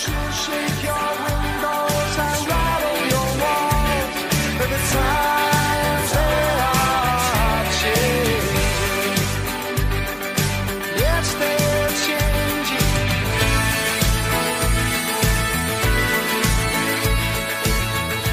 she'll shake your windows and rattle your walls. But the times they are changing. Yes, they're changing.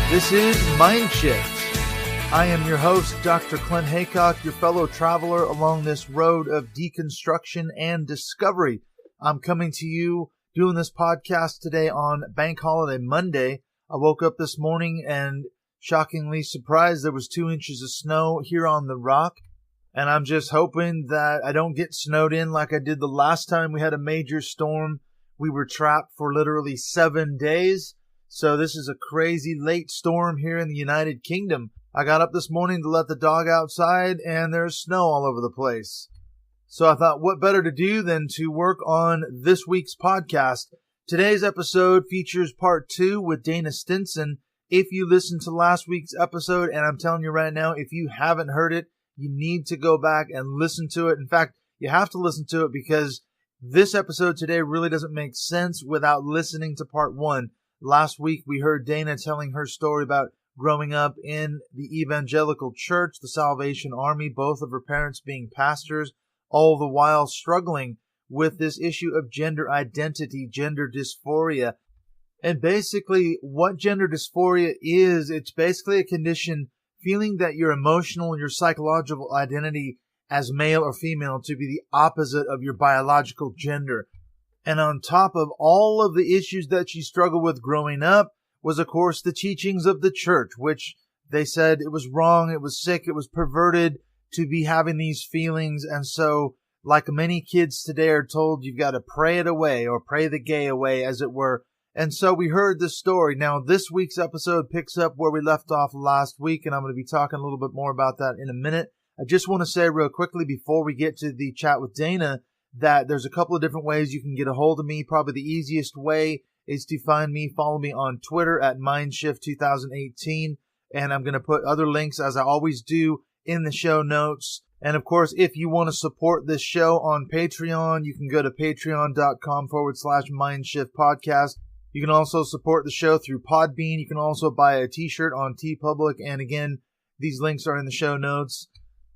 This is MindShift. I am your host, Dr. Clint Haycock, your fellow traveler along this road of deconstruction and discovery. I'm coming to you doing this podcast today on Bank Holiday Monday. I woke up this morning and shockingly surprised there was 2 inches of snow here on the Rock. And I'm just hoping that I don't get snowed in like I did the last time we had a major storm. We were trapped for literally 7 days. So this is a crazy late storm here in the United Kingdom. I got up this morning to let the dog outside and there's snow all over the place. So I thought, what better to do than to work on this week's podcast. Today's episode features part 2 with Dana Stinson. If you listened to last week's episode, and I'm telling you right now, if you haven't heard it, you need to go back and listen to it. In fact, you have to listen to it because this episode today really doesn't make sense without listening to part 1. Last week, we heard Dana telling her story about growing up in the evangelical church, the Salvation Army, both of her parents being pastors, all the while struggling with this issue of gender identity, gender dysphoria. And basically, what gender dysphoria is, it's basically a condition feeling that your emotional and your psychological identity as male or female to be the opposite of your biological gender. And on top of all of the issues that she struggled with growing up was, of course, the teachings of the church, which they said it was wrong, it was sick, it was perverted to be having these feelings. And so, like many kids today are told, you've got to pray it away or pray the gay away, as it were. And so we heard this story. Now, this week's episode picks up where we left off last week, and I'm going to be talking a little bit more about that in a minute. I just want to say real quickly before we get to the chat with Dana that there's a couple of different ways you can get a hold of me. Probably the easiest way is to find me, follow me on Twitter at MindShift 2018. And I'm going to put other links, as I always do, in the show notes. And of course, if you want to support this show on Patreon, you can go to patreon.com/MindShift podcast. You can also support the show through Podbean. You can also buy a t-shirt on TeePublic. And again, these links are in the show notes.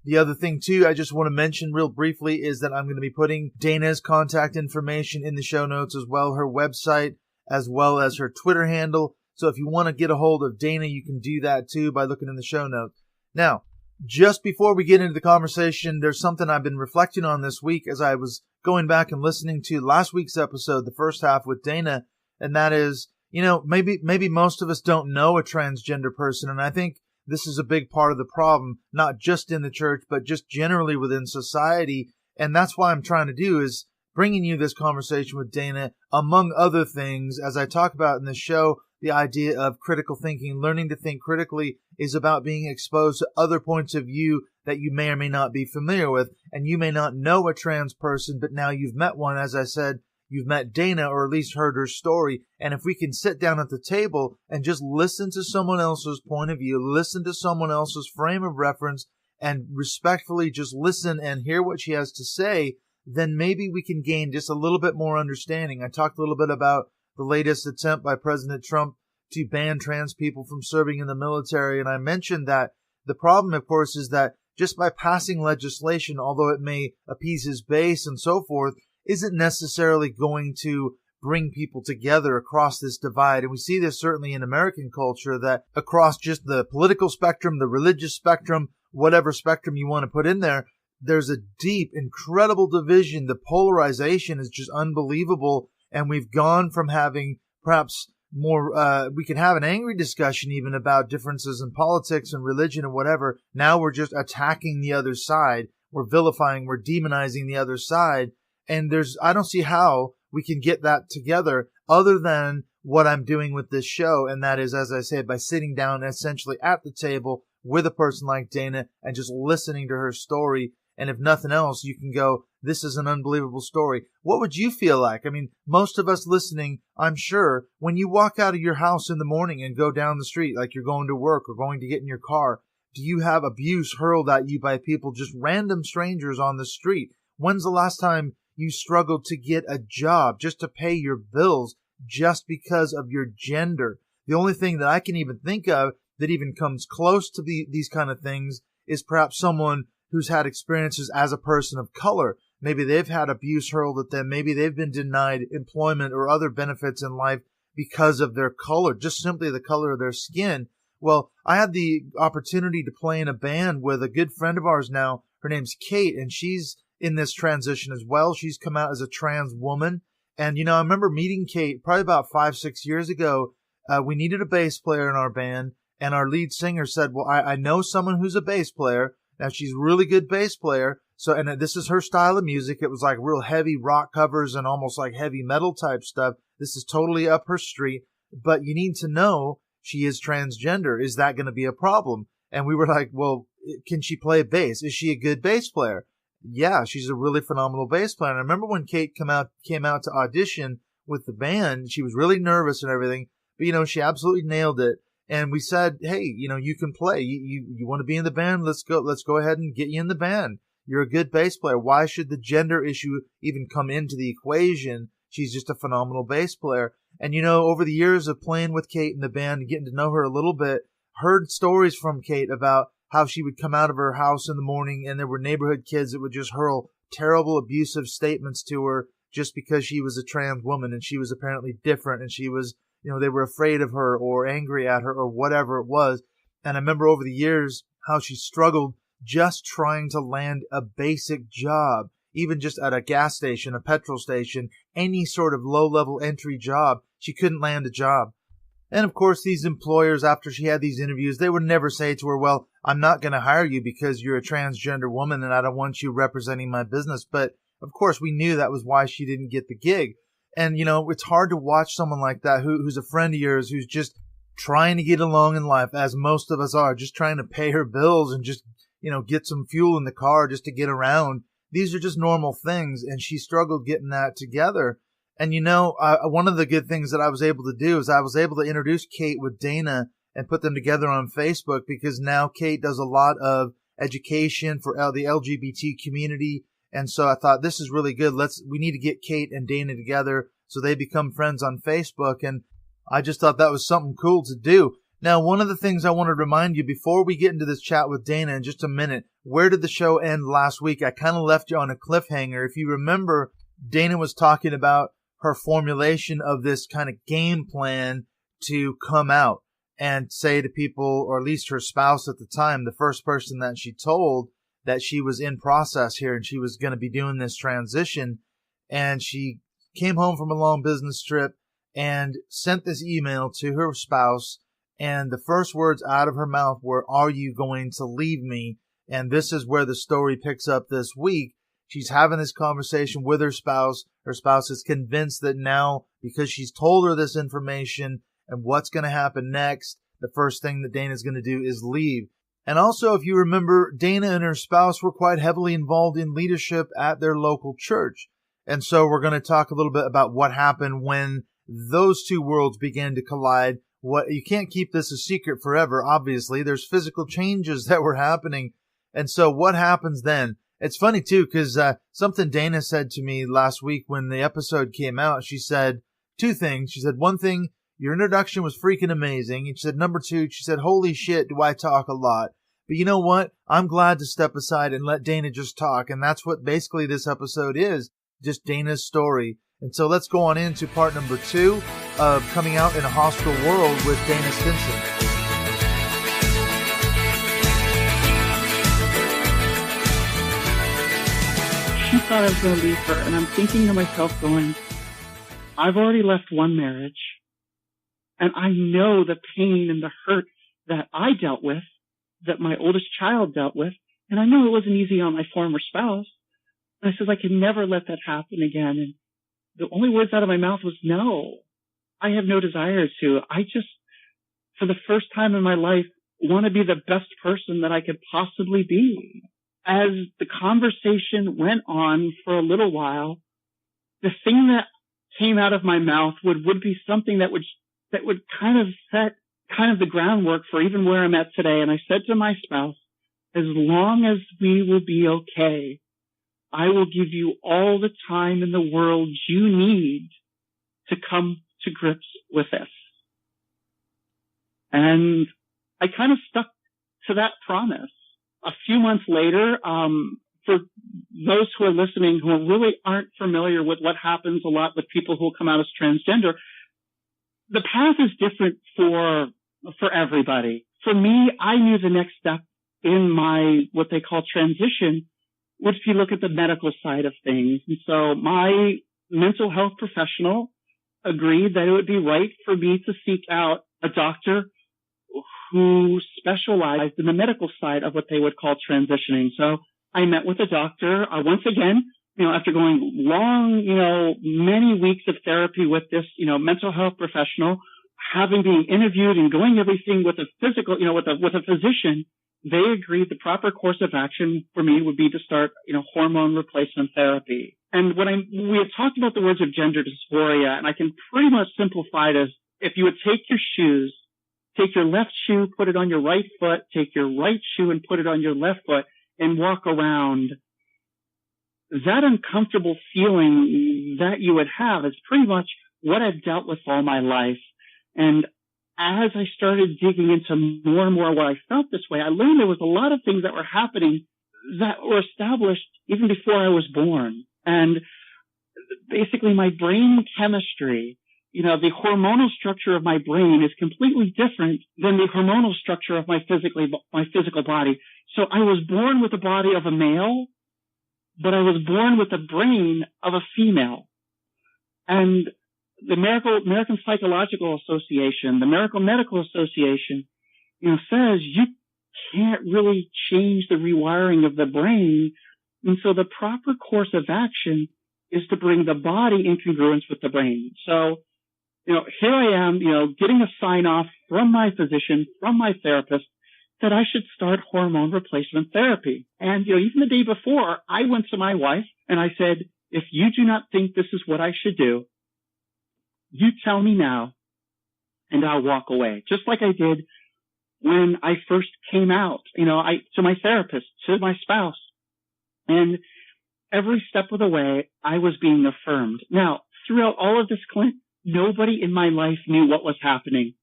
The other thing, too, I just want to mention real briefly is that I'm going to be putting Dana's contact information in the show notes as well, her website, as well as her Twitter handle. So if you want to get a hold of Dana, you can do that, too, by looking in the show notes. Now, just before we get into the conversation, there's something I've been reflecting on this week as I was going back and listening to last week's episode, the first half with Dana, and that is, maybe most of us don't know a transgender person, and I think this is a big part of the problem, not just in the church, but just generally within society. And that's why I'm trying to do is bringing you this conversation with Dana, among other things, as I talk about in the show, the idea of critical thinking. Learning to think critically is about being exposed to other points of view that you may or may not be familiar with. And you may not know a trans person, but now you've met one. As I said, you've met Dana, or at least heard her story. And if we can sit down at the table and just listen to someone else's point of view, listen to someone else's frame of reference, and respectfully just listen and hear what she has to say, then maybe we can gain just a little bit more understanding. I talked a little bit about the latest attempt by President Trump to ban trans people from serving in the military. And I mentioned that the problem, of course, is that just by passing legislation, although it may appease his base and so forth, isn't necessarily going to bring people together across this divide. And we see this certainly in American culture, that across just the political spectrum, the religious spectrum, whatever spectrum you want to put in there, there's a deep, incredible division. The polarization is just unbelievable. And we've gone from having perhaps more, we can have an angry discussion even about differences in politics and religion and whatever. Now we're just attacking the other side. We're vilifying, we're demonizing the other side. And I don't see how we can get that together other than what I'm doing with this show. And that is, as I said, by sitting down essentially at the table with a person like Dana and just listening to her story. And if nothing else, you can go, this is an unbelievable story. What would you feel like? I mean, most of us listening, I'm sure, when you walk out of your house in the morning and go down the street like you're going to work or going to get in your car, do you have abuse hurled at you by people, just random strangers on the street? When's the last time you struggled to get a job just to pay your bills? just because of your gender. The only thing that I can even think of that even comes close to these kind of things is perhaps someone who's had experiences as a person of color. Maybe they've had abuse hurled at them. Maybe they've been denied employment or other benefits in life because of their color, just simply the color of their skin. Well, I had the opportunity to play in a band with a good friend of ours now. Her name's Kate, and she's in this transition as well. She's come out as a trans woman. And, I remember meeting Kate probably about 5-6 years ago. We needed a bass player in our band, and our lead singer said, well, I know someone who's a bass player. Now, she's a really good bass player. So, and this is her style of music. It was like real heavy rock covers and almost like heavy metal type stuff. This is totally up her street. But you need to know she is transgender. Is that going to be a problem? And we were like, well, can she play bass? Is she a good bass player? Yeah, she's a really phenomenal bass player. And I remember when Kate came out to audition with the band, she was really nervous and everything, but she absolutely nailed it. And we said, hey, you can play. You want to be in the band? Let's go ahead and get you in the band. You're a good bass player. Why should the gender issue even come into the equation? She's just a phenomenal bass player. And over the years of playing with Kate in the band and getting to know her a little bit, heard stories from Kate about how she would come out of her house in the morning and there were neighborhood kids that would just hurl terrible abusive statements to her just because she was a trans woman and she was apparently different and she was, they were afraid of her or angry at her or whatever it was. And I remember over the years how she struggled just trying to land a basic job, even just at a gas station, a petrol station, any sort of low-level entry job. She couldn't land a job. And of course, these employers, after she had these interviews, they would never say to her, well, I'm not going to hire you because you're a transgender woman and I don't want you representing my business. But of course, we knew that was why she didn't get the gig. And, it's hard to watch someone like that who's a friend of yours, who's just trying to get along in life, as most of us are, just trying to pay her bills and just, get some fuel in the car just to get around. These are just normal things. And she struggled getting that together. And, one of the good things that I was able to do is I was able to introduce Kate with Dana and put them together on Facebook, because now Kate does a lot of education for the LGBT community. And so I thought, this is really good. We need to get Kate and Dana together so they become friends on Facebook. And I just thought that was something cool to do. Now, one of the things I want to remind you before we get into this chat with Dana in just a minute, where did the show end last week? I kind of left you on a cliffhanger. If you remember, Dana was talking about her formulation of this kind of game plan to come out and say to people, or at least her spouse at the time, the first person that she told, that she was in process here and she was going to be doing this transition. And she came home from a long business trip and sent this email to her spouse. And the first words out of her mouth were, "Are you going to leave me?" And this is where the story picks up this week. She's having this conversation with her spouse. Her spouse is convinced that now, because she's told her this information and what's going to happen next, the first thing that Dana's going to do is leave. And also, if you remember, Dana and her spouse were quite heavily involved in leadership at their local church. And so we're going to talk a little bit about what happened when those two worlds began to collide. You can't keep this a secret forever, obviously. There's physical changes that were happening. And so what happens then? It's funny, too, because something Dana said to me last week when the episode came out. She said two things. She said, one thing, your introduction was freaking amazing. And she said, number two, she said, holy shit, do I talk a lot. But you know what? I'm glad to step aside and let Dana just talk. And that's what basically this episode is, just Dana's story. And so let's go on into part number 2 of Coming Out in a Hostile World with Dana Stinson. She thought I was going to leave her, and I'm thinking to myself going, I've already left one marriage, and I know the pain and the hurt that I dealt with, that my oldest child dealt with, and I know it wasn't easy on my former spouse. And I said, I can never let that happen again. And the only words out of my mouth was, no, I have no desire to. I just, for the first time in my life, want to be the best person that I could possibly be. As the conversation went on for a little while, the thing that came out of my mouth would be something that would kind of set kind of the groundwork for even where I'm at today. And I said to my spouse, as long as we will be okay, I will give you all the time in the world you need to come to grips with this. And I kind of stuck to that promise. A few months later, for those who are listening who really aren't familiar with what happens a lot with people who come out as transgender, the path is different for everybody. For me, I knew the next step in my, what they call transition, was if you look at the medical side of things. And so my mental health professional agreed that it would be right for me to seek out a doctor who specialized in the medical side of what they would call transitioning. So I met with a doctor, once again, after going long, many weeks of therapy with this, mental health professional, having been interviewed and going everything with a physical, with a physician, they agreed the proper course of action for me would be to start, hormone replacement therapy. And we had talked about the words of gender dysphoria, and I can pretty much simplify it as if you would take your shoes, take your left shoe, put it on your right foot, take your right shoe and put it on your left foot and walk around, that uncomfortable feeling that you would have is pretty much what I've dealt with all my life. And as I started digging into more and more why I felt this way, I learned there was a lot of things that were happening that were established even before I was born. And basically my brain chemistry, the hormonal structure of my brain is completely different than the hormonal structure of my physical body. So I was born with the body of a male, but I was born with the brain of a female. And the American Psychological Association, the American Medical Association, says you can't really change the rewiring of the brain. And so the proper course of action is to bring the body in congruence with the brain. So, here I am, getting a sign off from my physician, from my therapist, that I should start hormone replacement therapy. And, even the day before, I went to my wife and I said, if you do not think this is what I should do, you tell me now and I'll walk away. Just like I did when I first came out, to my therapist, to my spouse. And every step of the way, I was being affirmed. Now, throughout all of this, Clint, nobody in my life knew what was happening.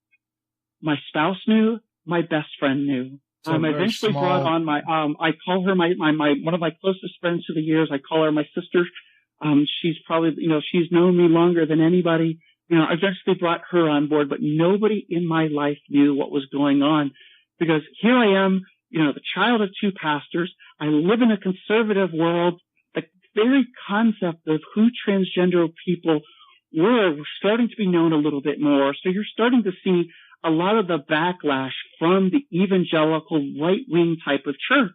My spouse knew, my best friend knew. I eventually brought on my, I call her my one of my closest friends through the years. I call her my sister. She's probably, she's known me longer than anybody. I eventually brought her on board, but nobody in my life knew what was going on because here I am, the child of two pastors. I live in a conservative world. The very concept of who transgender people were starting to be known a little bit more. So you're starting to see a lot of the backlash from the evangelical right-wing type of church.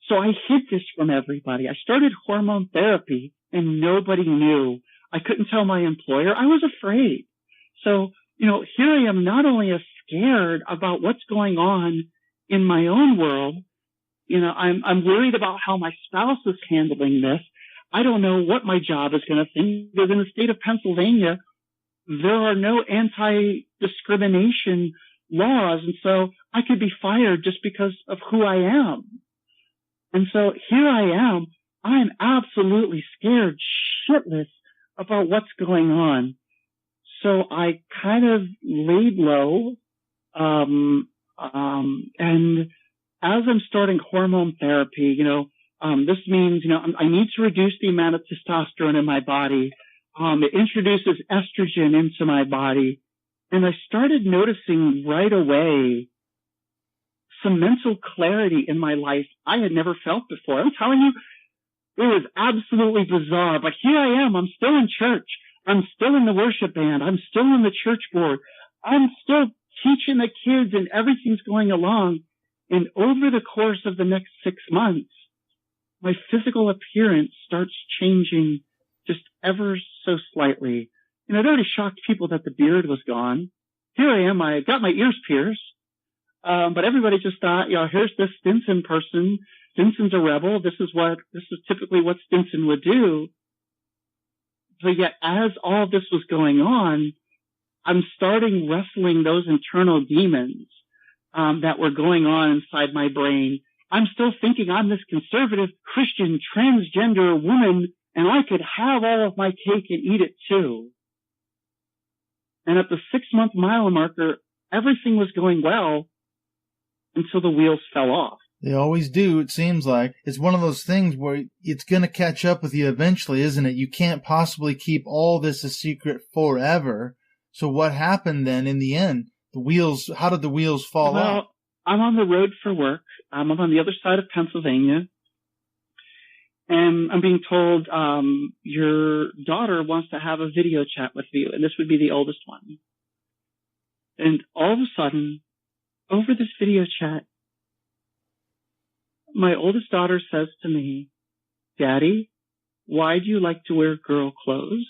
So I hid this from everybody. I started hormone therapy and nobody knew. I couldn't tell my employer. I was afraid. So, here I am not only scared about what's going on in my own world, I'm worried about how my spouse is handling this. I don't know what my job is going to think because in the state of Pennsylvania, there are no anti-discrimination laws. And so I could be fired just because of who I am. And so here I am. I'm absolutely scared shitless about what's going on. So I kind of laid low. And as I'm starting hormone therapy, this means, I need to reduce the amount of testosterone in my body. It introduces estrogen into my body. And I started noticing right away some mental clarity in my life I had never felt before. I'm telling you, it was absolutely bizarre, but here I am. I'm still in church. I'm still in the worship band. I'm still on the church board. I'm still teaching the kids and everything's going along. And over the course of the next 6 months, my physical appearance starts changing just ever so slightly. And I'd already shocked people that the beard was gone. Here I am. I got my ears pierced. But everybody just thought, here's this Stinson person. Stinson's a rebel. This is typically what Stinson would do. But yet, as all this was going on, I'm starting wrestling those internal demons, that were going on inside my brain. I'm still thinking I'm this conservative Christian transgender woman and I could have all of my cake and eat it too. And at the 6-month mile marker, everything was going well until the wheels fell off. They always do, it seems like. It's one of those things where it's going to catch up with you eventually, isn't it? You can't possibly keep all this a secret forever. So what happened then in the end? How did the wheels fall off? Well, I'm on the road for work. I'm on the other side of Pennsylvania. And I'm being told, your daughter wants to have a video chat with you. And this would be the oldest one. And all of a sudden, over this video chat, my oldest daughter says to me, "Daddy, why do you like to wear girl clothes?"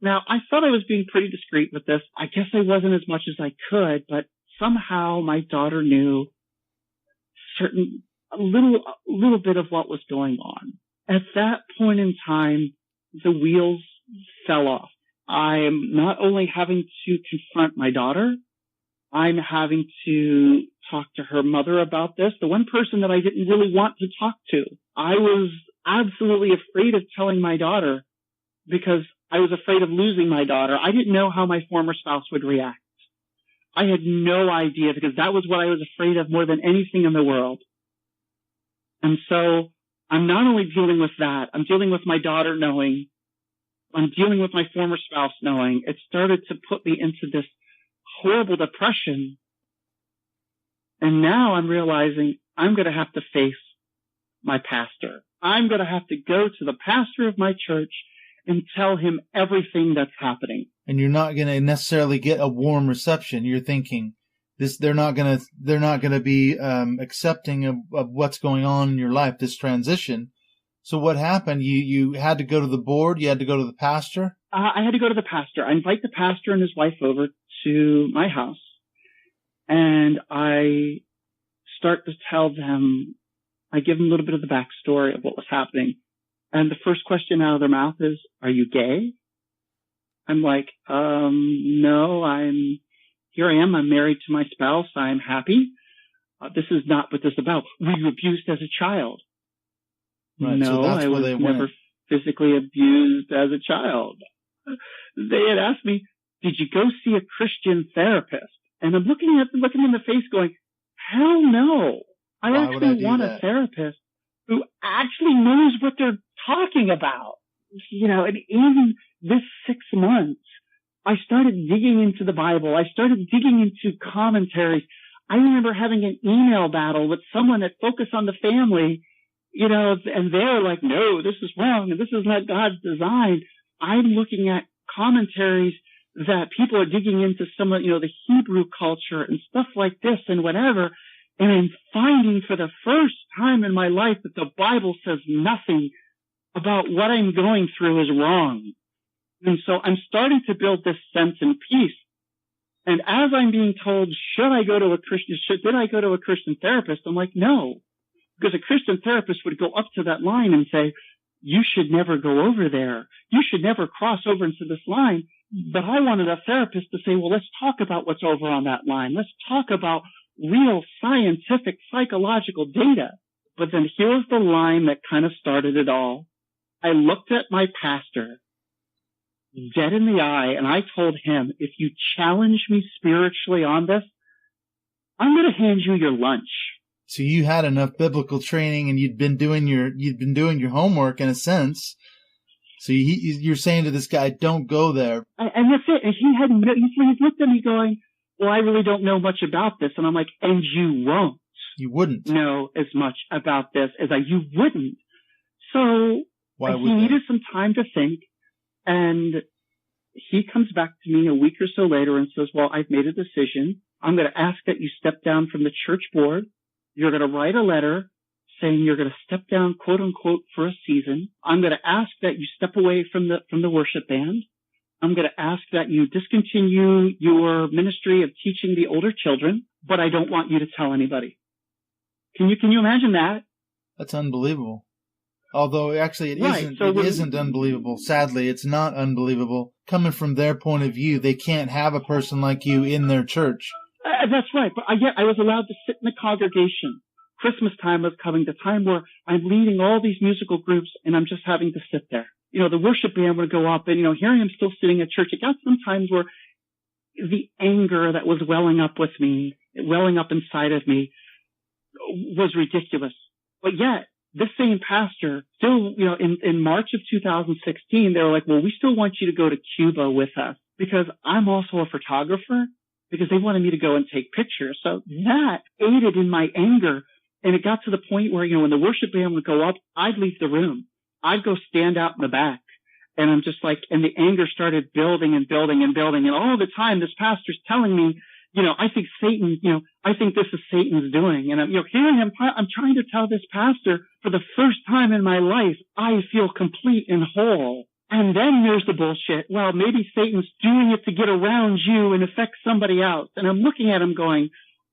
Now, I thought I was being pretty discreet with this. I guess I wasn't as much as I could, but somehow my daughter knew a little bit of what was going on. At that point in time, the wheels fell off. I am not only having to confront my daughter, I'm having to talk to her mother about this, the one person that I didn't really want to talk to. I was absolutely afraid of telling my daughter because I was afraid of losing my daughter. I didn't know how my former spouse would react. I had no idea because that was what I was afraid of more than anything in the world. And so I'm not only dealing with that, I'm dealing with my daughter knowing, I'm dealing with my former spouse knowing. It started to put me into this horrible depression. And now I'm realizing I'm going to have to face my pastor. I'm going to have to go to the pastor of my church and tell him everything that's happening. And you're not going to necessarily get a warm reception. You're thinking they're not going to be accepting of what's going on in your life, this transition. So what happened? You had to go to the board. You had to go to the pastor. I had to go to the pastor. I invite the pastor and his wife over to my house, and I start to tell them. I give them a little bit of the backstory of what was happening. And the first question out of their mouth is, "Are you gay?" I'm like, no, here I am. I'm married to my spouse. I'm happy. This is not what this is about. Were you abused as a child? Right, no, so that's I where was they never went. physically abused as a child. They had asked me, "Did you go see a Christian therapist?" And I'm looking in the face going, hell no. I Why would I actually do want that? a therapist who actually knows what they're talking about. And in this 6 months, I started digging into the Bible. I started digging into commentaries. I remember having an email battle with someone that focused on the family, and they're like, "No, this is wrong, and this is not God's design." I'm looking at commentaries that people are digging into some of, the Hebrew culture and stuff like this and whatever. And I'm finding for the first time in my life that the Bible says nothing about what I'm going through is wrong. And so I'm starting to build this sense and peace. And as I'm being told, did I go to a Christian therapist? I'm like, no, because a Christian therapist would go up to that line and say, "You should never go over there. You should never cross over into this line." But I wanted a therapist to say, well, let's talk about what's over on that line. Let's talk about real scientific, psychological data. But then here's the line that kind of started it all. I looked at my pastor dead in the eye, and I told him, if you challenge me spiritually on this, I'm going to hand you your lunch. So you had enough biblical training, and you'd been doing your homework in a sense. So you're saying to this guy, "Don't go there." And that's it. And he looked at me going, "Well, I really don't know much about this." And I'm like, "And you won't. You wouldn't know as much about this as you wouldn't." So Why would he they? needed some time to think. And he comes back to me a week or so later and says, "Well, I've made a decision. I'm going to ask that you step down from the church board. You're going to write a letter saying you're going to step down, quote unquote, for a season. I'm going to ask that you step away from the worship band. I'm going to ask that you discontinue your ministry of teaching the older children, but I don't want you to tell anybody." Can you imagine that? That's unbelievable. Although actually it Right, isn't. so It isn't unbelievable. Sadly, it's not unbelievable. Coming from their point of view, they can't have a person like you in their church. That's right. But I was allowed to sit in the congregation. Christmas time was coming, the time where I'm leading all these musical groups, and I'm just having to sit there. the worship band would go up and, here I am still sitting at church. It got sometimes where the anger that was welling up inside of me was ridiculous. But yet, this same pastor still, in March of 2016, they were like, well, we still want you to go to Cuba with us because I'm also a photographer, because they wanted me to go and take pictures. So that aided in my anger. And it got to the point where, when the worship band would go up, I'd leave the room. I'd go stand out in the back. And I'm just like, and the anger started building and building and building. And all the time, this pastor's telling me, I think Satan, I think this is Satan's doing. And here I am, I'm trying to tell this pastor for the first time in my life, I feel complete and whole. And then there's the bullshit. Well, maybe Satan's doing it to get around you and affect somebody else. And I'm looking at him going,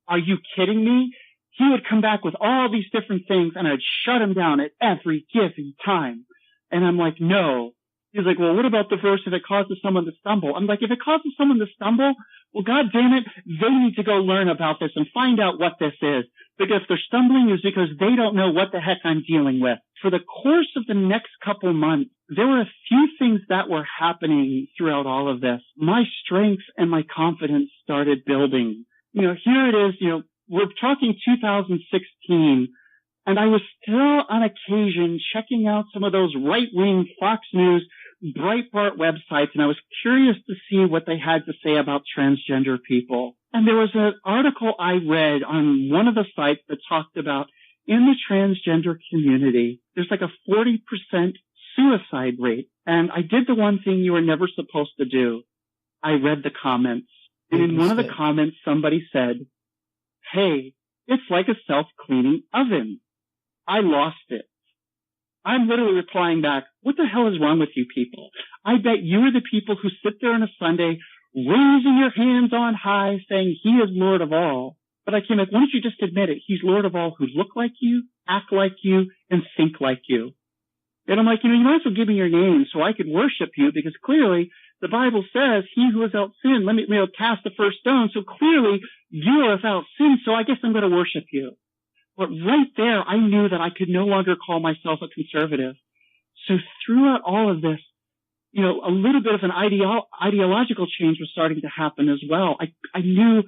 are you kidding me? He would come back with all these different things and I'd shut him down at every given time. And I'm like, no. He's like, well, what about the verse if it causes someone to stumble? I'm like, if it causes someone to stumble, well, God damn it, they need to go learn about this and find out what this is. Because if they're stumbling, it's because they don't know what the heck I'm dealing with. For the course of the next couple months, there were a few things that were happening throughout all of this. My strength and my confidence started building. Here it is, we're talking 2016. And I was still on occasion checking out some of those right-wing Fox News, Breitbart websites, and I was curious to see what they had to say about transgender people. And there was an article I read on one of the sites that talked about in the transgender community, there's like a 40% suicide rate. And I did the one thing you were never supposed to do. I read the comments. And in one of the comments, somebody said, hey, it's like a self-cleaning oven. I lost it. I'm literally replying back, what the hell is wrong with you people? I bet you are the people who sit there on a Sunday raising your hands on high saying he is Lord of all. But I came like, why don't you just admit it? He's Lord of all who look like you, act like you, and think like you. And I'm like, you might as well give me your name so I could worship you, because clearly the Bible says he who is without sin, let me cast the first stone. So clearly you are without sin, so I guess I'm going to worship you. But right there, I knew that I could no longer call myself a conservative. So throughout all of this, a little bit of an ideological change was starting to happen as well. I knew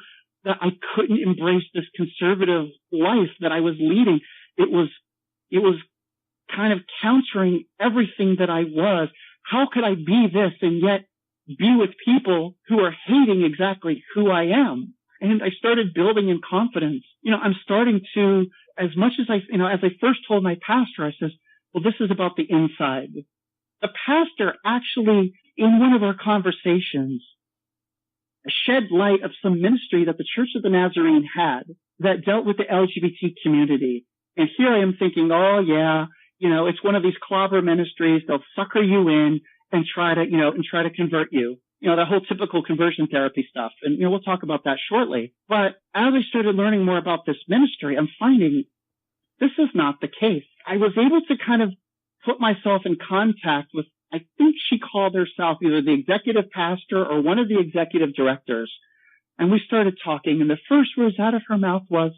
that I couldn't embrace this conservative life that I was leading. It was kind of countering everything that I was. How could I be this and yet be with people who are hating exactly who I am? And I started building in confidence. I'm starting to, as much as as I first told my pastor, I says, well, this is about the inside. The pastor actually, in one of our conversations, shed light of some ministry that the Church of the Nazarene had that dealt with the LGBT community. And here I am thinking, oh yeah, it's one of these clobber ministries. They'll sucker you in and try to convert you. The whole typical conversion therapy stuff. And, we'll talk about that shortly. But as I started learning more about this ministry, I'm finding this is not the case. I was able to kind of put myself in contact with, I think she called herself either the executive pastor or one of the executive directors. And we started talking, and the first words out of her mouth was,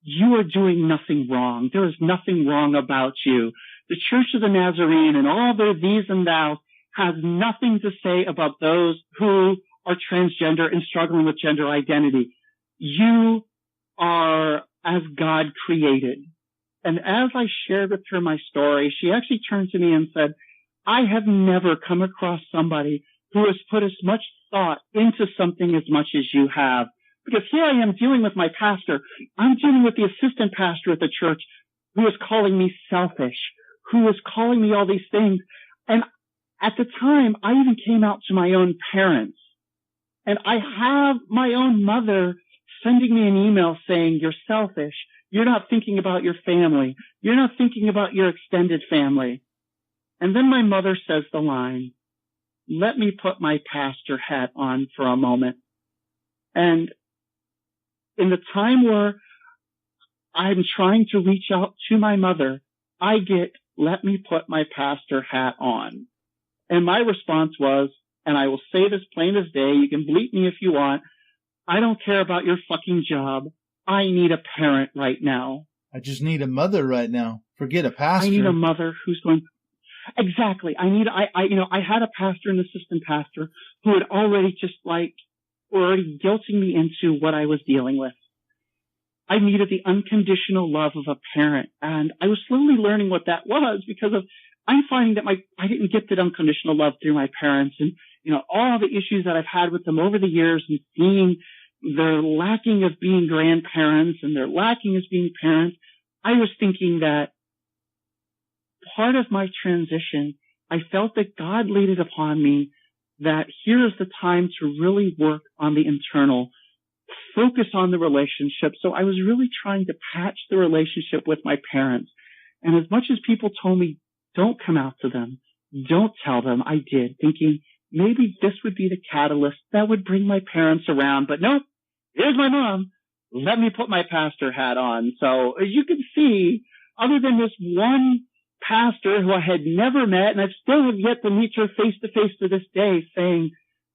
you are doing nothing wrong. There is nothing wrong about you. The Church of the Nazarene and all their these and thous has nothing to say about those who are transgender and struggling with gender identity. You are as God created. And as I shared with her my story, she actually turned to me and said, I have never come across somebody who has put as much thought into something as much as you have. Because here I am dealing with my pastor. I'm dealing with the assistant pastor at the church who is calling me selfish, who is calling me all these things. And at the time, I even came out to my own parents. And I have my own mother sending me an email saying, you're selfish. You're not thinking about your family. You're not thinking about your extended family. And then my mother says the line, let me put my pastor hat on for a moment. And in the time where I'm trying to reach out to my mother, I get, let me put my pastor hat on. And my response was, and I will say this plain as day, you can bleep me if you want, I don't care about your fucking job. I need a parent right now. I just need a mother right now. Forget a pastor. I need a mother who's going, Exactly. I had a pastor and assistant pastor who had already already guilting me into what I was dealing with. I needed the unconditional love of a parent, and I was slowly learning what that was because I'm finding that I didn't get that unconditional love through my parents, and all the issues that I've had with them over the years, and seeing their lacking of being grandparents and their lacking as being parents. I was thinking that part of my transition, I felt that God laid it upon me that here is the time to really work on the internal, focus on the relationship. So I was really trying to patch the relationship with my parents. And as much as people told me, don't come out to them, don't tell them, I did, thinking maybe this would be the catalyst that would bring my parents around. But nope, here's my mom. Let me put my pastor hat on. So as you can see, other than this one pastor who I had never met, and I still have yet to meet her face to face to this day, saying,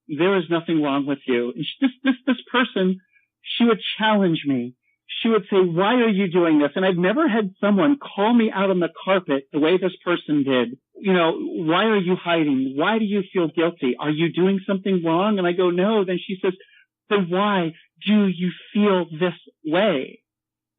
there is nothing wrong with you. And this person, she would challenge me. She would say, why are you doing this? And I've never had someone call me out on the carpet the way this person did. Why are you hiding? Why do you feel guilty? Are you doing something wrong? And I go, no. Then she says, then why do you feel this way?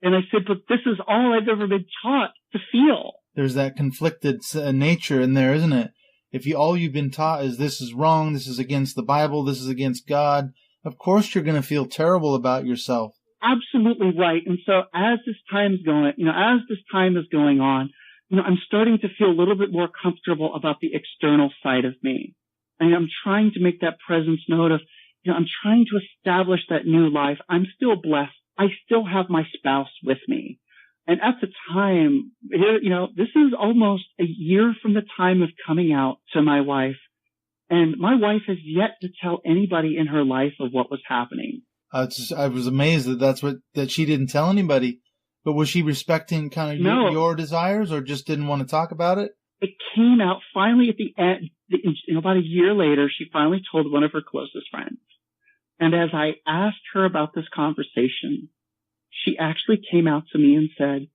And I said, but this is all I've ever been taught to feel. There's that conflicted nature in there, isn't it? If all you've been taught is this is wrong, this is against the Bible, this is against God, of course you're going to feel terrible about yourself. Absolutely right. And so as this time is going on, I'm starting to feel a little bit more comfortable about the external side of me. And I'm trying to make that presence note of, I'm trying to establish that new life. I'm still blessed. I still have my spouse with me. And at the time, this is almost a year from the time of coming out to my wife. And my wife has yet to tell anybody in her life of what was happening. I was amazed that she didn't tell anybody. But was she respecting kind of your desires, or just didn't want to talk about it? It came out finally at the end, about a year later, she finally told one of her closest friends. And as I asked her about this conversation, she actually came out to me and said,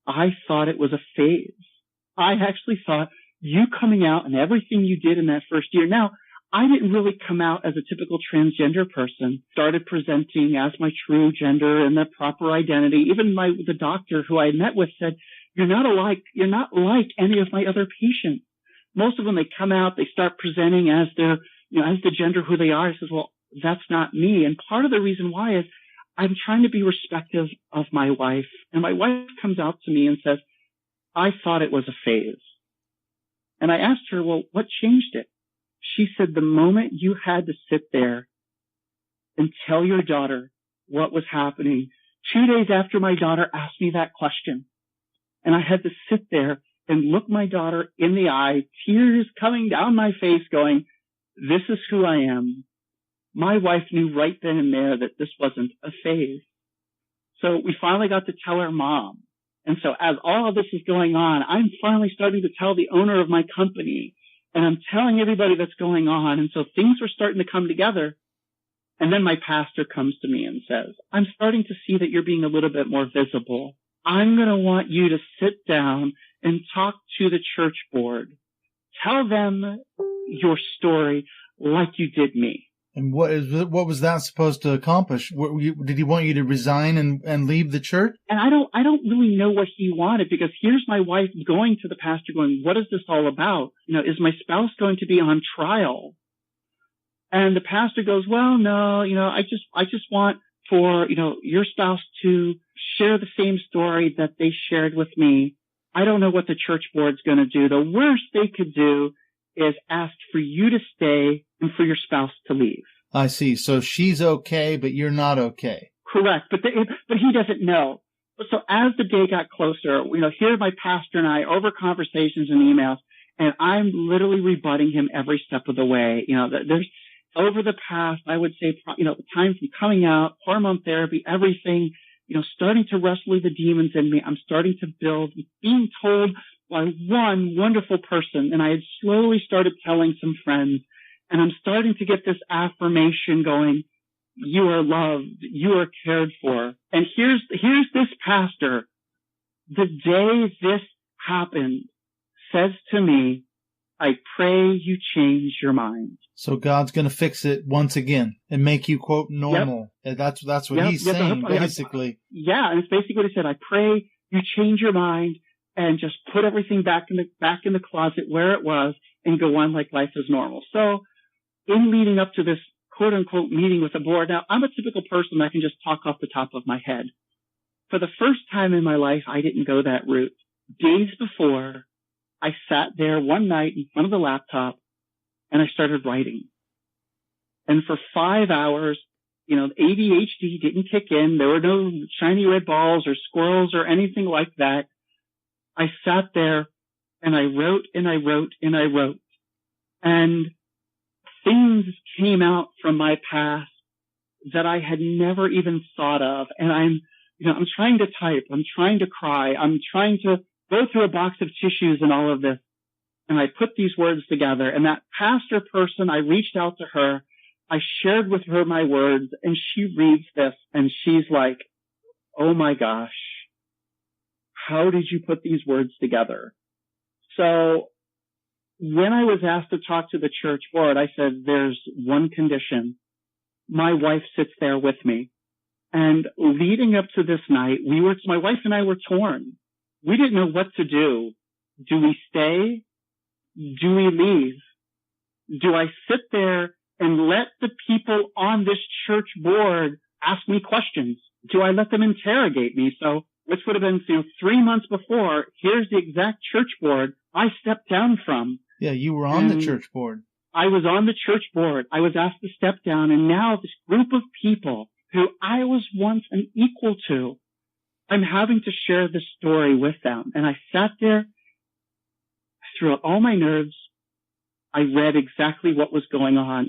I thought it was a phase. I actually thought you coming out and everything you did in that first year. Now, I didn't really come out as a typical transgender person, started presenting as my true gender and the proper identity. Even the doctor who I met with said, you're not like any of my other patients. Most of them, they come out, they start presenting as their, as the gender who they are. I says, well, that's not me. And part of the reason why is I'm trying to be respectful of my wife. And my wife comes out to me and says, I thought it was a phase. And I asked her, well, what changed it? She said, the moment you had to sit there and tell your daughter what was happening, 2 days after my daughter asked me that question, and I had to sit there and look my daughter in the eye, tears coming down my face going, this is who I am. My wife knew right then and there that this wasn't a phase. So we finally got to tell her mom. And so as all of this is going on, I'm finally starting to tell the owner of my company, and I'm telling everybody that's going on. And so things were starting to come together. And then my pastor comes to me and says, I'm starting to see that you're being a little bit more visible. I'm going to want you to sit down and talk to the church board. Tell them your story like you did me. And what was that supposed to accomplish? Did he want you to resign and leave the church? And I don't really know what he wanted, because here's my wife going to the pastor going, what is this all about? Is my spouse going to be on trial? And the pastor goes, well, no, I just want for, your spouse to share the same story that they shared with me. I don't know what the church board's going to do. The worst they could do is ask for you to stay and for your spouse to leave. I see. So she's okay, but you're not okay. Correct. But he doesn't know. So as the day got closer, here my pastor and I over conversations and emails, and I'm literally rebutting him every step of the way. There's over the past, I would say, the time from coming out, hormone therapy, everything, starting to wrestle the demons in me. I'm starting to build, being told by one wonderful person. And I had slowly started telling some friends, and I'm starting to get this affirmation going. You are loved. You are cared for. And here's this pastor, the day this happened, says to me, I pray you change your mind. So God's going to fix it once again and make you, quote, normal. Yep. And that's what he's saying, basically. Yeah, and it's basically what he said. I pray you change your mind and just put everything back in the closet where it was and go on like life is normal. So in leading up to this quote unquote meeting with the board, now I'm a typical person that can just talk off the top of my head. For the first time in my life, I didn't go that route. Days before, I sat there one night in front of the laptop and I started writing. And for 5 hours, ADHD didn't kick in. There were no shiny red balls or squirrels or anything like that. I sat there and I wrote and I wrote and I wrote. And things came out from my past that I had never even thought of. And I'm trying to type. I'm trying to cry. I'm trying to go through a box of tissues and all of this. And I put these words together. And that pastor person, I reached out to her. I shared with her my words, and she reads this, and she's like, oh my gosh, how did you put these words together? So when I was asked to talk to the church board, I said, there's one condition. My wife sits there with me. And leading up to this night, my wife and I were torn. We didn't know what to do. Do we stay? Do we leave? Do I sit there and let the people on this church board ask me questions? Do I let them interrogate me? So, which would have been, 3 months before, here's the exact church board I stepped down from. Yeah, you were on the church board. I was on the church board. I was asked to step down, and now this group of people who I was once an equal to, I'm having to share this story with them. And I sat there, threw out all my nerves. I read exactly what was going on,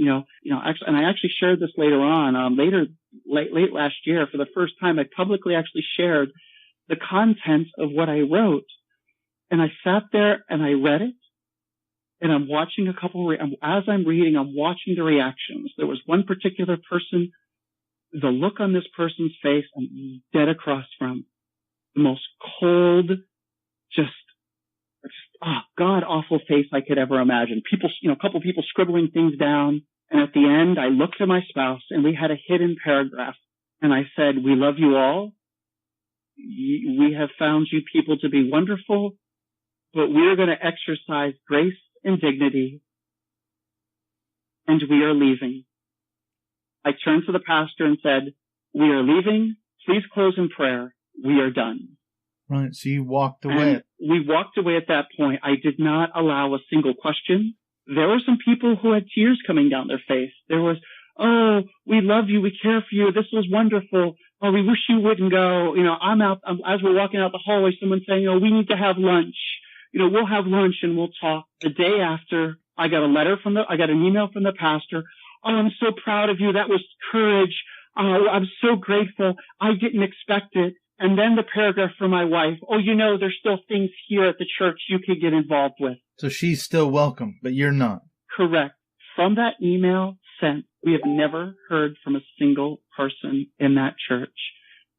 actually, and I actually shared this later on, late last year. For the first time, I publicly actually shared the contents of what I wrote. And I sat there and I read it, and I'm watching as I'm reading, I'm watching the reactions. There was one particular person, the look on this person's face, I'm dead across from, the most cold, god awful face I could ever imagine. People, a couple people scribbling things down. And at the end, I looked at my spouse and we had a hidden paragraph. And I said, we love you all. We have found you people to be wonderful, but we are going to exercise grace and dignity. And we are leaving. I turned to the pastor and said, we are leaving. Please close in prayer. We are done. Right. So you walked away. And we walked away at that point. I did not allow a single question. There were some people who had tears coming down their face. There was, oh, we love you. We care for you. This was wonderful. Oh, we wish you wouldn't go. I'm out, as we're walking out the hallway, someone saying, we need to have lunch. We'll have lunch and we'll talk. The day after, I got an email from the pastor. Oh, I'm so proud of you. That was courage. Oh, I'm so grateful. I didn't expect it. And then the paragraph from my wife, there's still things here at the church you could get involved with. So she's still welcome, but you're not. Correct. From that email sent, we have never heard from a single person in that church.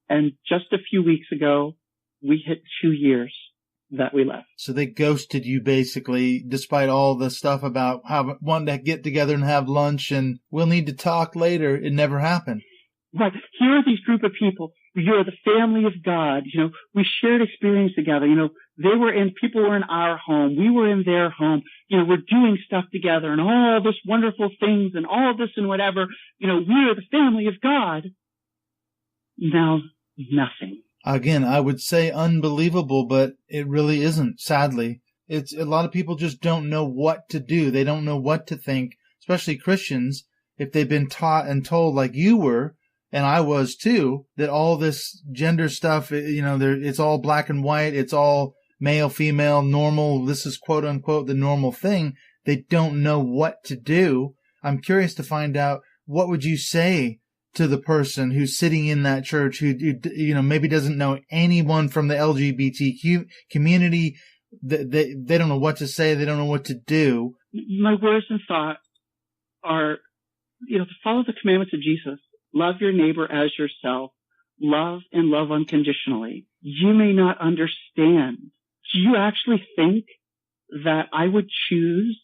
And just a few weeks ago, we hit 2 years that we left. So they ghosted you basically, despite all the stuff about wanting to get together and have lunch and we'll need to talk later. It never happened. Right. Here are these group of people. You're the family of God. We shared experience together. People were in our home. We were in their home. We're doing stuff together and all this wonderful things and all this and whatever. We are the family of God. Now, nothing. Again, I would say unbelievable, but it really isn't, sadly. It's a lot of people just don't know what to do. They don't know what to think, especially Christians, if they've been taught and told like you were, and I was too, that all this gender stuff, it's all black and white. It's all male, female, normal. This is quote unquote the normal thing. They don't know what to do. I'm curious to find out, what would you say to the person who's sitting in that church who maybe doesn't know anyone from the LGBTQ community? They don't know what to say. They don't know what to do. My words and thought are, to follow the commandments of Jesus. Love your neighbor as yourself. Love and love unconditionally. You may not understand. Do you actually think that I would choose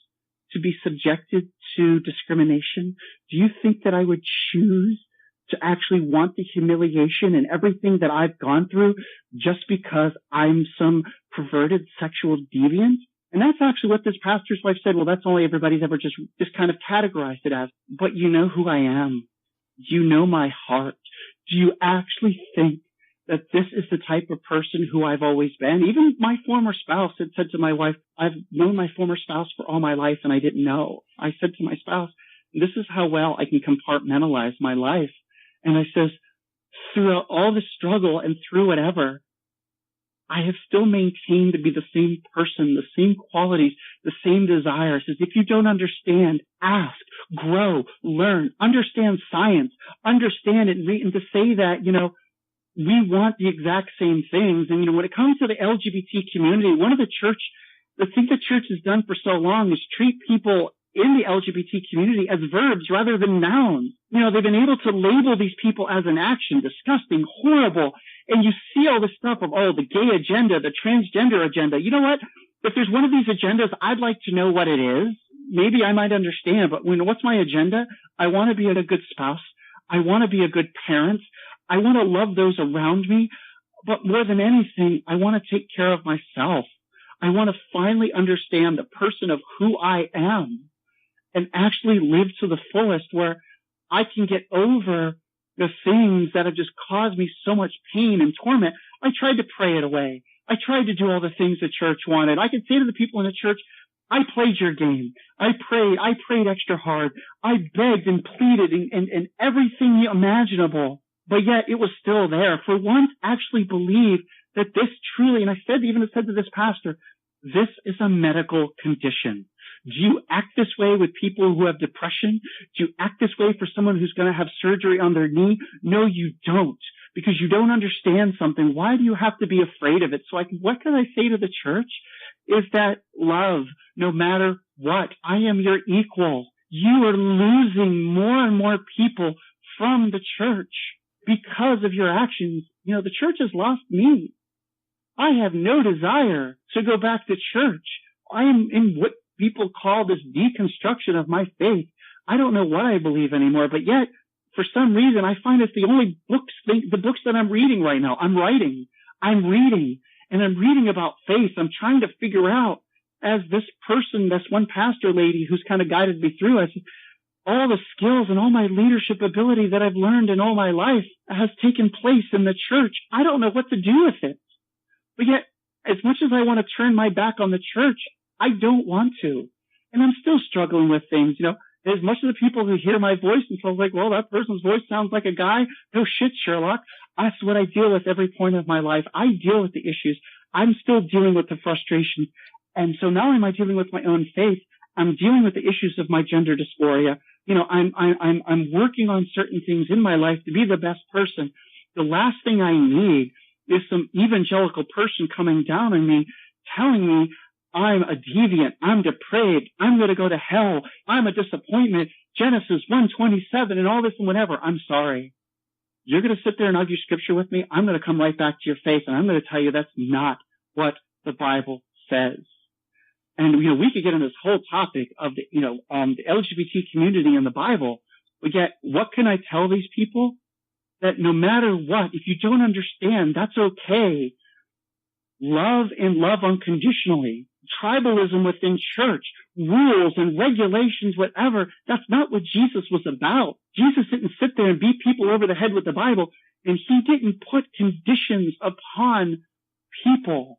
to be subjected to discrimination? Do you think that I would choose to actually want the humiliation and everything that I've gone through just because I'm some perverted sexual deviant? And that's actually what this pastor's wife said. Well, that's all everybody's ever just kind of categorized it as. But you know who I am. You know my heart. Do you actually think that this is the type of person who I've always been? Even my former spouse had said to my wife, I've known my former spouse for all my life and I didn't know. I said to my spouse, this is how well I can compartmentalize my life. And I says, throughout all the struggle and through whatever, I have still maintained to be the same person, the same qualities, the same desires. As if you don't understand, ask, grow, learn, understand science, understand it, and to say that, we want the exact same things. And, when it comes to the LGBT community, the thing the church has done for so long is treat people in the LGBT community as verbs rather than nouns. They've been able to label these people as an action, disgusting, horrible. And you see all this stuff of, the gay agenda, the transgender agenda. You know what? If there's one of these agendas, I'd like to know what it is. Maybe I might understand, but what's my agenda? I want to be a good spouse. I want to be a good parent. I want to love those around me. But more than anything, I want to take care of myself. I want to finally understand the person of who I am and actually live to the fullest, where I can get over the things that have just caused me so much pain and torment. I tried to pray it away. I tried to do all the things the church wanted. I could say to the people in the church, I played your game. I prayed extra hard. I begged and pleaded and everything imaginable. But yet it was still there. For one to actually believe that this truly, and I said to this pastor, this is a medical condition. Do you act this way with people who have depression? Do you act this way for someone who's going to have surgery on their knee? No, you don't, because you don't understand something. Why do you have to be afraid of it? So what can I say to the church is that love, no matter what, I am your equal. You are losing more and more people from the church because of your actions. The church has lost me. I have no desire to go back to church. I am in what people call this deconstruction of my faith. I don't know what I believe anymore, but yet, for some reason, I find it's the only the books that I'm reading right now. I'm reading, and I'm reading about faith. I'm trying to figure out, as this one pastor lady who's kind of guided me through, I said, all the skills and all my leadership ability that I've learned in all my life has taken place in the church. I don't know what to do with it. But yet, as much as I want to turn my back on the church, I don't want to. And I'm still struggling with things. As much of the people who hear my voice and feel like, well, that person's voice sounds like a guy. No shit, Sherlock. That's what I deal with every point of my life. I deal with the issues. I'm still dealing with the frustration. And so not only am I dealing with my own faith, I'm dealing with the issues of my gender dysphoria. I'm working on certain things in my life to be the best person. The last thing I need is some evangelical person coming down on me, telling me I'm a deviant, I'm depraved, I'm going to go to hell, I'm a disappointment, Genesis 1:27 and all this and whatever. I'm sorry. You're going to sit there and argue scripture with me? I'm going to come right back to your face and I'm going to tell you that's not what the Bible says. And, we could get on this whole topic of the LGBT community in the Bible, but yet what can I tell these people? That no matter what, if you don't understand, that's okay. Love and love unconditionally. Tribalism within church, rules and regulations, whatever, that's not what Jesus was about. Jesus didn't sit there and beat people over the head with the Bible, and he didn't put conditions upon people.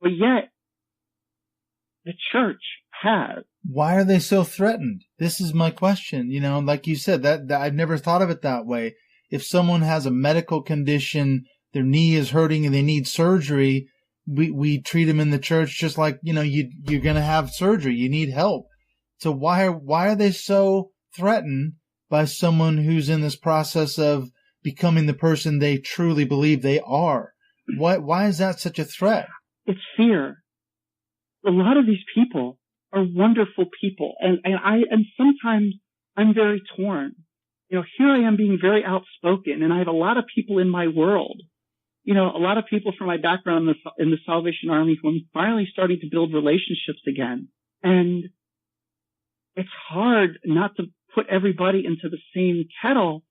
But yet, the church has. Why are they so threatened? This is my question. Like you said, that I've never thought of it that way. If someone has a medical condition, their knee is hurting and they need surgery, we treat them in the church just like, you're going to have surgery. You need help. So why are they so threatened by someone who's in this process of becoming the person they truly believe they are? Why is that such a threat? It's fear. A lot of these people are wonderful people. And sometimes I'm very torn. Here I am being very outspoken, and I have a lot of people in my world, a lot of people from my background in the Salvation Army who I'm finally starting to build relationships again. And it's hard not to put everybody into the same kettle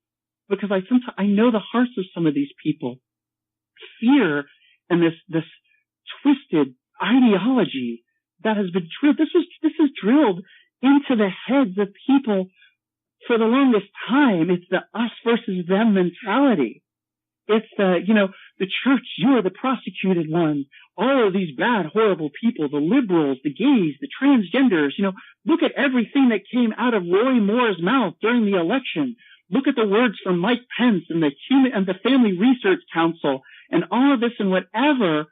because I know the hearts of some of these people. Fear and this twisted ideology that has been drilled. This is drilled into the heads of people for the longest time. It's the us versus them mentality. It's the church, you're the prosecuted ones. All of these bad, horrible people, the liberals, the gays, the transgenders, look at everything that came out of Roy Moore's mouth during the election. Look at the words from Mike Pence and the Family Research Council and all of this and whatever.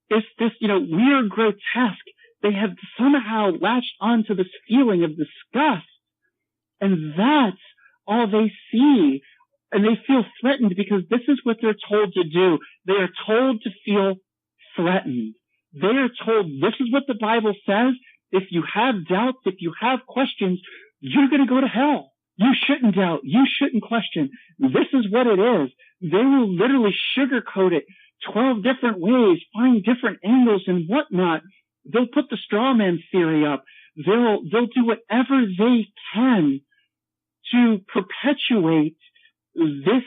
It's this, weird, grotesque. They have somehow latched onto this feeling of disgust. And that's all they see. And they feel threatened because this is what they're told to do. They are told to feel threatened. They are told this is what the Bible says. If you have doubts, if you have questions, you're going to go to hell. You shouldn't doubt. You shouldn't question. This is what it is. They will literally sugarcoat it 12 different ways, find different angles and whatnot. They'll put the straw man theory up. They'll do whatever they can to perpetuate this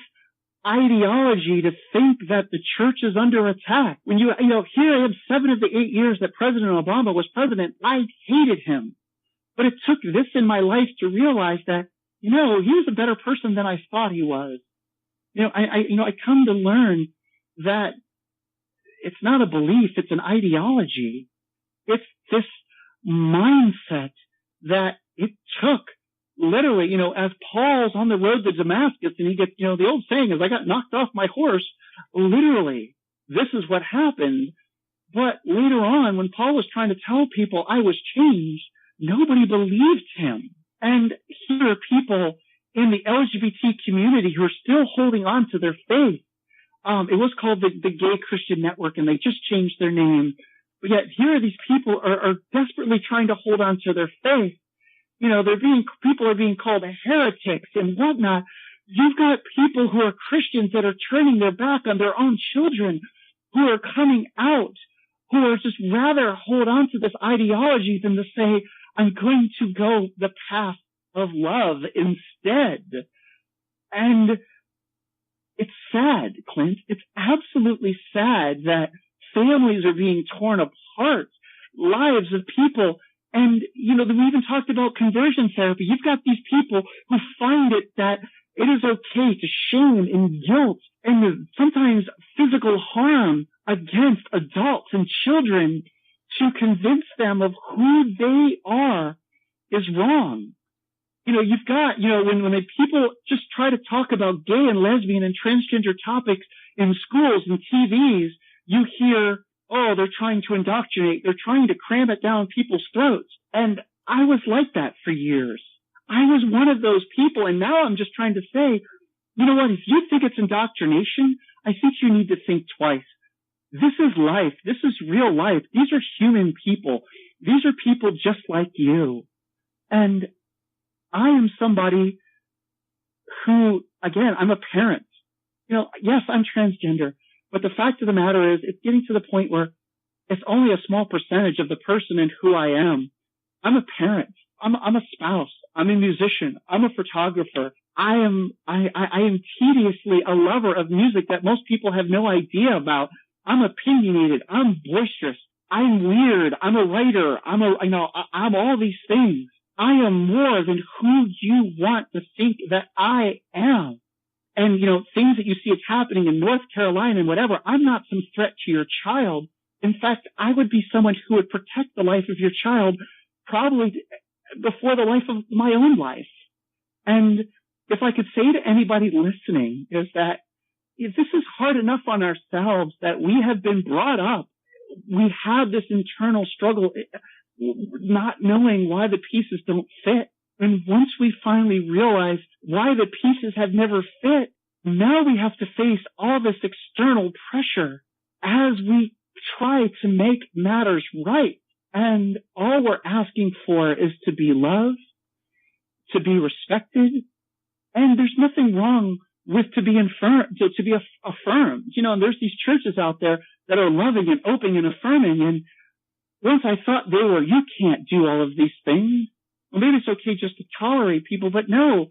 ideology to think that the church is under attack. When here I am 7 of the 8 years that President Obama was president, I hated him. But it took this in my life to realize that, he was a better person than I thought he was. I come to learn that it's not a belief, it's an ideology. It's this mindset that it took literally, as Paul's on the road to Damascus and he gets, the old saying is, I got knocked off my horse. Literally, this is what happened. But later on, when Paul was trying to tell people I was changed, nobody believed him. And here are people in the LGBT community who are still holding on to their faith. It was called the Gay Christian Network, and they just changed their name. But yet here are these people are desperately trying to hold on to their faith. People are being called heretics and whatnot. You've got people who are Christians that are turning their back on their own children, who are coming out, who are just rather hold on to this ideology than to say, I'm going to go the path of love instead. And it's sad, Clint. It's absolutely sad that families are being torn apart, lives of people. And, we even talked about conversion therapy. You've got these people who find it that it is okay to shame and guilt and sometimes physical harm against adults and children to convince them of who they are is wrong. You've got, when people just try to talk about gay and lesbian and transgender topics in schools and TVs, you hear, oh, they're trying to indoctrinate. They're trying to cram it down people's throats. And I was like that for years. I was one of those people. And now I'm just trying to say, you know what? If you think it's indoctrination, I think you need to think twice. This is life. This is real life. These are human people. These are people just like you. And I am somebody who, again, I'm a parent. Yes, I'm transgender. But the fact of the matter is, it's getting to the point where it's only a small percentage of the person and who I am. I'm a parent. I'm a spouse. I'm a musician. I'm a photographer. I am tediously a lover of music that most people have no idea about. I'm opinionated. I'm boisterous. I'm weird. I'm a writer. I'm all these things. I am more than who you want to think that I am. And, things that you see is happening in North Carolina and whatever, I'm not some threat to your child. In fact, I would be someone who would protect the life of your child probably before the life of my own life. And if I could say to anybody listening is that if this is hard enough on ourselves that we have been brought up, we have this internal struggle, not knowing why the pieces don't fit. And once we finally realize why the pieces have never fit, now we have to face all this external pressure as we try to make matters right. And all we're asking for is to be loved, to be respected. And there's nothing wrong to be affirmed. And there's these churches out there that are loving and open and affirming. And once I thought you can't do all of these things. Well, maybe it's okay just to tolerate people, but no,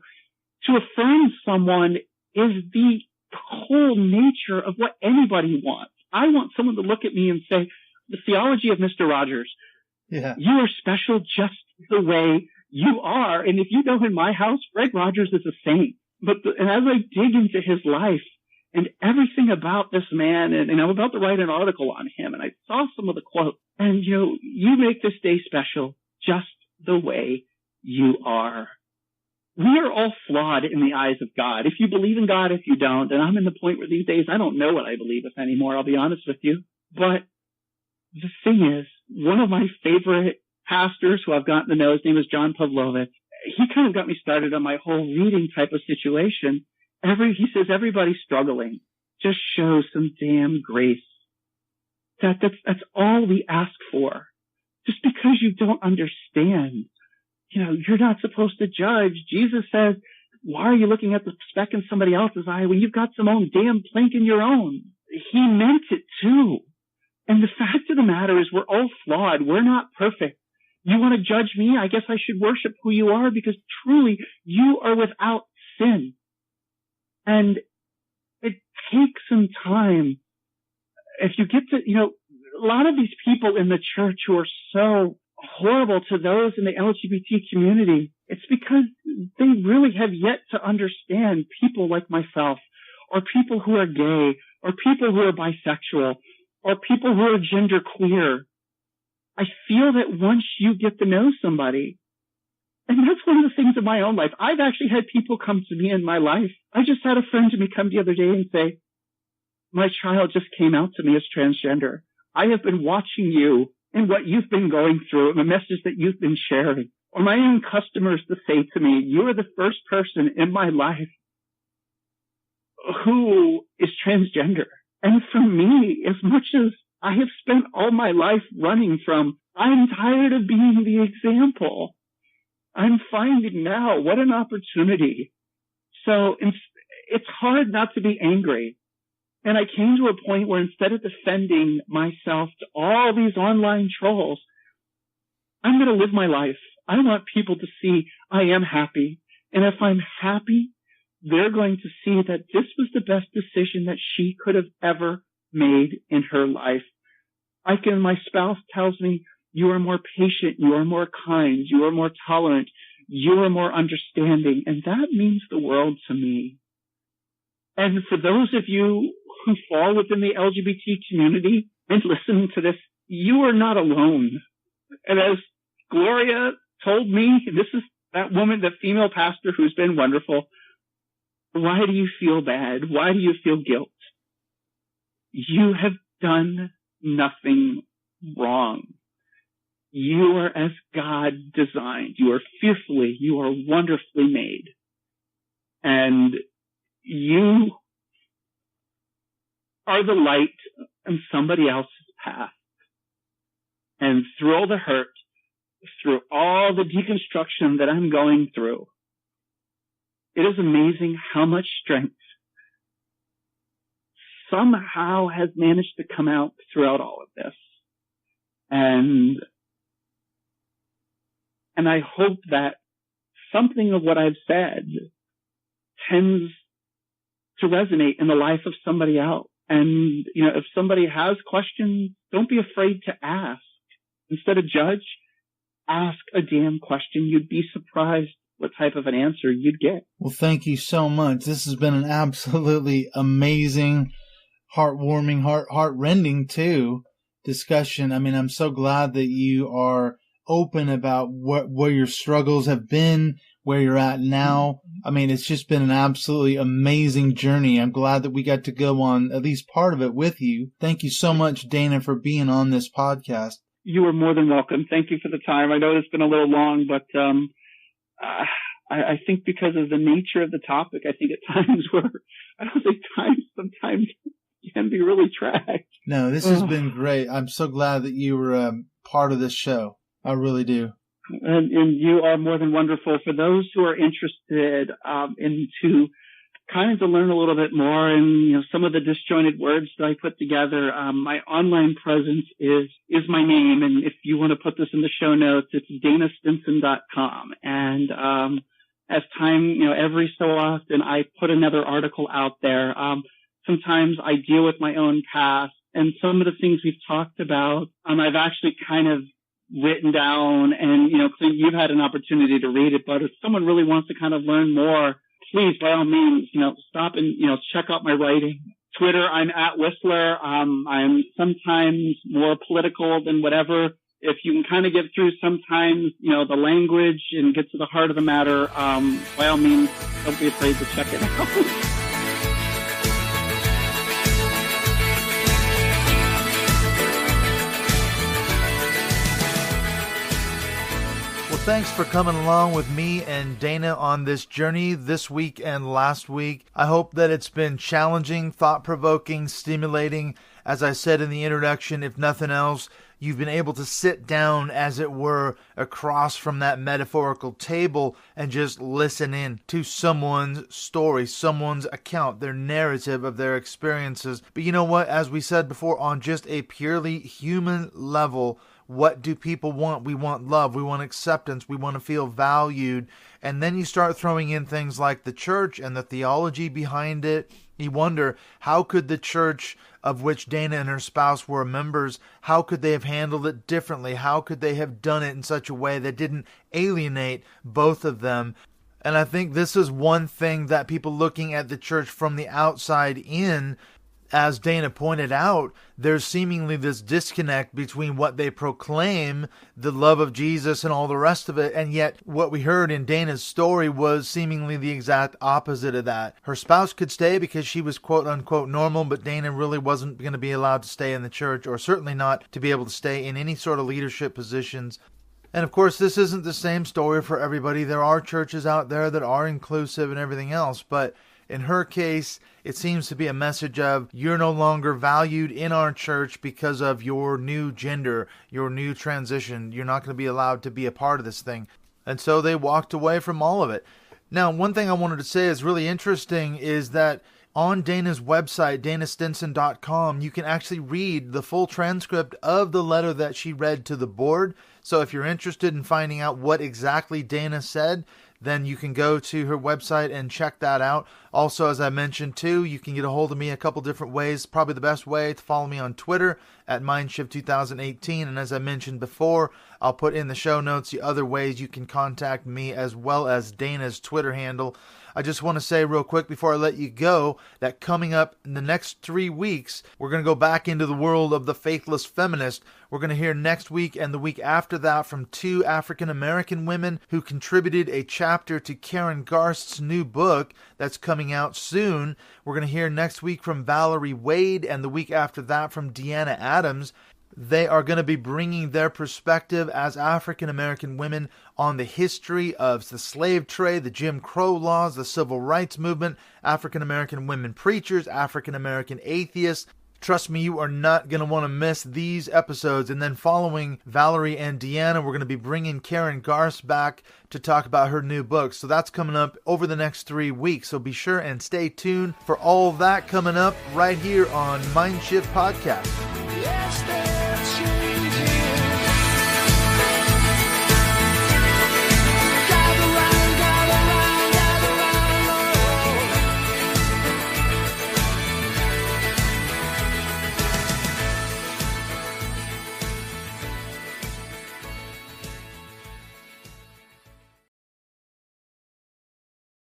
to affirm someone is the whole nature of what anybody wants. I want someone to look at me and say, the theology of Mr. Rogers, Yeah. you are special just the way you are. And if you know, in my house, Fred Rogers is a saint. And as I dig into his life and everything about this man, and I'm about to write an article on him, and I saw some of the quotes, and you make this day special just the way you are. We are all flawed in the eyes of God. If you believe in God, if you don't, and I'm in the point where these days I don't know what I believe if anymore, I'll be honest with you. But the thing is, one of my favorite pastors who I've gotten to know, his name is John Pavlovitz. He kind of got me started on my whole reading type of situation. He says everybody's struggling. Just show some damn grace. That's all we ask for. Just because you don't understand, you're not supposed to judge. Jesus says, why are you looking at the speck in somebody else's eye when you've got some own damn plank in your own? He meant it too. And the fact of the matter is we're all flawed. We're not perfect. You want to judge me? I guess I should worship who you are, because truly you are without sin. And it takes some time. If you get to, a lot of these people in the church who are so horrible to those in the LGBT community, it's because they really have yet to understand people like myself, or people who are gay, or people who are bisexual, or people who are genderqueer. I feel that once you get to know somebody, and that's one of the things in my own life, I've actually had people come to me in my life. I just had a friend to me come the other day and say, my child just came out to me as transgender. I have been watching you and what you've been going through and the message that you've been sharing. Or my own customers to say to me, you are the first person in my life who is transgender. And for me, as much as I have spent all my life running from, I'm tired of being the example, I'm finding now what an opportunity. So it's hard not to be angry. And I came to a point where instead of defending myself to all these online trolls, I'm going to live my life. I want people to see I am happy. And if I'm happy, they're going to see that this was the best decision that she could have ever made in her life. My spouse tells me, you are more patient, you are more kind, you are more tolerant, you are more understanding. And that means the world to me. And for those of you who fall within the LGBT community and listen to this, you are not alone. And as Gloria told me, this is that woman, the female pastor who's been wonderful. Why do you feel bad? Why do you feel guilt? You have done nothing wrong. You are as God designed. You are fearfully, you are wonderfully made. And you are the light in somebody else's path. And through all the hurt, through all the deconstruction that I'm going through, it is amazing how much strength somehow has managed to come out throughout all of this. And I hope that something of what I've said tends to resonate in the life of somebody else. And, if somebody has questions, don't be afraid to ask. Instead of judge, ask a damn question. You'd be surprised what type of an answer you'd get. Well, thank you so much. This has been an absolutely amazing, heartwarming, heart-rending too discussion. I mean, I'm so glad that you are open about where your struggles have been, where you're at now. I mean, it's just been an absolutely amazing journey. I'm glad that we got to go on at least part of it with you. Thank you so much, Dana, for being on this podcast. You are more than welcome. Thank you for the time. I know it's been a little long, but I think because of the nature of the topic, I think at times sometimes can be really trash. No, this has been great. I'm so glad that you were part of this show. I really do. And you are more than wonderful. For those who are interested into kind of to learn a little bit more and, some of the disjointed words that I put together, my online presence is my name. And if you want to put this in the show notes, it's danastinson.com. And, as time, every so often I put another article out there. Sometimes I deal with my own past and some of the things we've talked about, I've actually kind of written down and, you've had an opportunity to read it, but if someone really wants to kind of learn more, please, by all means, stop and, check out my writing. Twitter, I'm at Whistler. I'm sometimes more political than whatever. If you can kind of get through sometimes, the language and get to the heart of the matter, by all means, don't be afraid to check it out. Thanks for coming along with me and Dana on this journey this week and last week. I hope that it's been challenging, thought-provoking, stimulating. As I said in the introduction, if nothing else, you've been able to sit down, as it were, across from that metaphorical table and just listen in to someone's story, someone's account, their narrative of their experiences. But you know what? As we said before, on just a purely human level, what do people want? We want love. We want acceptance. We want to feel valued. And then you start throwing in things like the church and the theology behind it. You wonder, how could the church of which Dana and her spouse were members, how could they have handled it differently? How could they have done it in such a way that didn't alienate both of them? And I think this is one thing that people looking at the church from the outside in, as Dana pointed out, there's seemingly this disconnect between what they proclaim, the love of Jesus and all the rest of it, and yet what we heard in Dana's story was seemingly the exact opposite of that. Her spouse could stay because she was quote-unquote normal, but Dana really wasn't going to be allowed to stay in the church, or certainly not to be able to stay in any sort of leadership positions. And of course, this isn't the same story for everybody. There are churches out there that are inclusive and everything else, but in her case, it seems to be a message of, you're no longer valued in our church because of your new gender, your new transition. You're not going to be allowed to be a part of this thing. And so they walked away from all of it. Now, one thing I wanted to say is really interesting is that on Dana's website, danastinson.com, you can actually read the full transcript of the letter that she read to the board. So if you're interested in finding out what exactly Dana said, then you can go to her website and check that out. Also, as I mentioned too, you can get a hold of me a couple different ways. Probably the best way to follow me on Twitter at MindShift 2018. And as I mentioned before, I'll put in the show notes the other ways you can contact me, as well as Dana's Twitter handle. I just want to say real quick before I let you go that coming up in the next 3 weeks, we're going to go back into the world of the faithless feminist. We're going to hear next week and the week after that from 2 African-American women who contributed a chapter to Karen Garst's new book that's coming out soon. We're going to hear next week from Valerie Wade and the week after that from Deanna Adams. They are going to be bringing their perspective as African-American women on the history of the slave trade, the Jim Crow laws, the civil rights movement, African-American women preachers, African-American atheists. Trust me, you are not going to want to miss these episodes. And then following Valerie and Deanna, we're going to be bringing Karen Garst back to talk about her new book. So that's coming up over the next 3 weeks. So be sure and stay tuned for all that coming up right here on MindShift Podcast.